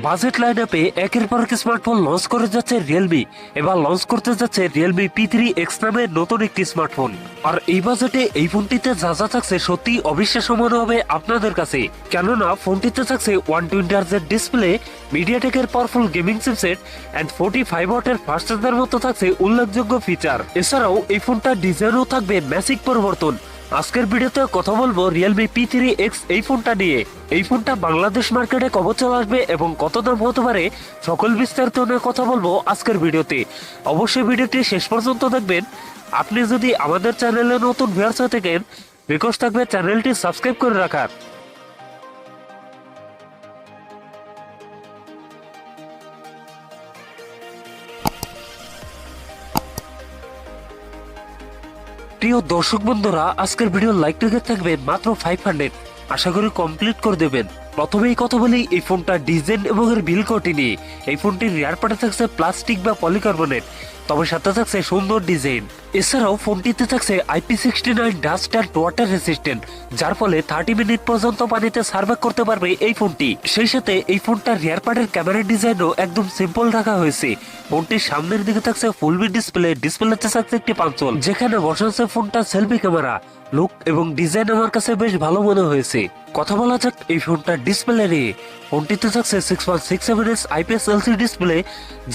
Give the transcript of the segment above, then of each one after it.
Budget লাইনআপে একের পর এক স্মার্টফোন লঞ্চ করে যাচ্ছে রিয়েলমি। এবার লঞ্চ করতে যাচ্ছে রিয়েলমি P3x নামে নতুন একটি স্মার্টফোন। আর এই বাজেটে এই ফোনটিতে যা যা থাকছে সত্যি অবিশ্বাস্য মনে হবে আপনাদের কাছে, কেননা ফোনটিতে থাকছে 120 Hz ডিসপ্লে, মিডিয়াটেকের পাওয়ারফুল গেমিং চিপসেট এন্ড 45 ওয়াটের ফাস্ট চার্জার মতো থাকছে উল্লেখযোগ্য ফিচার। এছাড়াও এই ফোনটার ডিজাইনও থাকবে ম্যাসিভ পরিবর্তন। আজকের ভিডিওতে কথা বলবো Realme P3x এই ফোনটা নিয়ে। এই ফোনটা বাংলাদেশ মার্কেটে কবে চলে আসবে এবং কত দাম হতে পারে সকল বিস্তারিত নিয়ে কথা বলবো আজকের ভিডিওতে। অবশ্যই ভিডিওটি শেষ পর্যন্ত দেখবেন। আপনি যদি আমাদের চ্যানেলে নতুন ভিউয়ার্স হয়ে থাকেন, রিকোয়েস্ট থাকবে চ্যানেলটি সাবস্ক্রাইব করে রাখার। প্রিয় দর্শক বন্ধুরা, আজকের ভিডিও লাইক রেখে থাকবেন মাত্র 500, আশা করি কমপ্লিট করে দেবেন। প্রথমেই কথা বলি এই ফোনটার ডিজাইন এবং এর বিল কোয়ালিটি নিয়ে। এই ফোনটির রিয়ার পার্টে থাকছে প্লাস্টিক বা পলিকার্বনেট, তবে সাথে থাকছে সুন্দর ডিজাইন। এছাড়াও ফোনটিতে থাকছে IP69 dust and water resistant, যার ফলে 30 মিনিট পর্যন্ত পানিতে সার্ভাইভ করতে পারবে এই ফোনটি। সেই সাথে এই ফোনটার রিয়ার পার্টের ক্যামেরার ডিজাইনও একদম সিম্পল রাখা হয়েছে। ফোনটির সামনের দিকে থাকছে ফুল ডিসপ্লেতে থাকছে একটি পাঞ্চল, যেখানে বসাচ্ছে ফোনটা সেলফি ক্যামেরা। লুক এবং ডিজাইন আমার কাছে বেশ ভালো মনে হয়েছে। কথা বলা যাক এই ফোনটার ডিসপ্লে নিয়ে। ফোনটিতে থাকছে 6.67 IPS LCD ডিসপ্লে,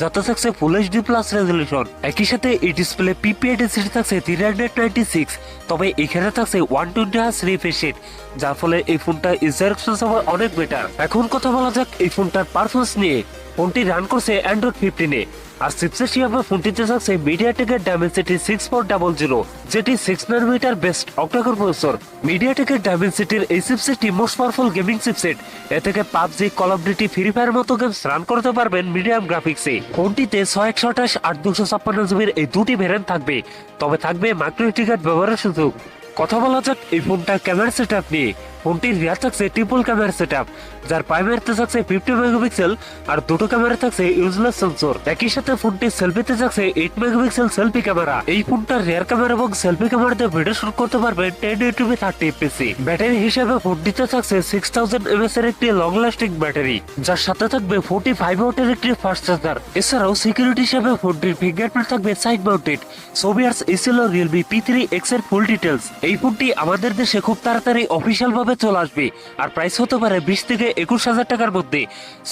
যাতে থাকছে ফুল HD প্লাস রেজলিউশন। একই সাথে এই ডিসপ্লে PPI ডেন্সিটি থাকছে 396, তবে এখানে থাকছে 120 Hz রিফ্রেশ রেট, যার ফলে এই ফোনটা ইউজার এক্সপিরিয়েন্স হবে অনেক বেটার। এখন কথা বলা যাক এই ফোনটার পারফরমেন্স নিয়ে। ফোনটি রান করছে Android 15-এ, আর চিপসেট হিসেবে ফোনটিতে থাকছে মিডিয়াটেকের ডাইমেনসিটি 6400, যেটি 6 ন্যানোমিটার বেস্ট অক্টাকোর প্রসেসর। মিডিয়াটেকের ডাইমেনসিটির এই চিপসেটটি মোস্ট পাওয়ারফুল গেমিং চিপসেট। এ থেকে PUBG, call of duty, free fire মতো গেমস রান করতে পারবেন মিডিয়াম গ্রাফিক্সে। ফোনটিতে 6128 8256 জিবির এই দুটি ভ্যারিয়েন্ট থাকবে, তবে থাকবে মাইক্রো SD কার্ড ব্যবহারের সুযোগ। কথা বলা যাক এই ফোনটার ক্যামেরা সেটআপ নিয়ে। ফোনটির রিয়ার থাকছে ট্রিপল ক্যামেরা সেটআপ, যার প্রাইমারিতে থাকছে 50 মেগাপিক্সেল আর দুটো ক্যামেরা থাকছে ইউজলেস সেন্সর। একই সাথে ফোনটির সেলফিতে থাকছে 8 মেগাপিক্সেল সেলফি ক্যামেরা। এই ফোনটার রিয়ার ক্যামেরা এবং সেলফি ক্যামেরাতে ভিডিও শুট করতে পারবেন 1080p 30fps। ব্যাটারি হিসেবে ফোনটিতে থাকছে 6000 mAh এর একটি লং লাস্টিং ব্যাটারি, যার সাথে থাকবে 45 ওয়াটের একটি ফাস্ট চার্জার। এছাড়াও সিকিউরিটি হিসেবে ফোনটির ফিঙ্গারপ্রিন্ট থাকবে সাইড মাউন্টেড। সোভিয়ার্স এসিল Realme P3x এর ফুল ডিটেলস। এই ফোনটি আমাদের দেশে খুব তাড়াতাড়ি অফিসিয়াল ভাবে চলে আসবে, আর প্রাইস হতে পারে 20 থেকে 21,000 টাকার মধ্যে।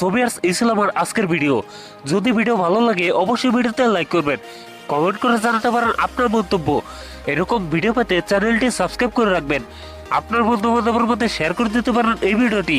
সোভিয়ার্স এসিল আমার আজকের ভিডিও। যদি ভিডিও ভালো লাগে অবশ্যই ভিডিওতে লাইক করবেন, কমেন্ট করে জানাতে পারেন আপনার মন্তব্য। এরকম ভিডিও পেতে চ্যানেলটি সাবস্ক্রাইব করে রাখবেন, আপনার বন্ধু বান্ধবের মধ্যে শেয়ার করে দিতে পারেন এই ভিডিওটি।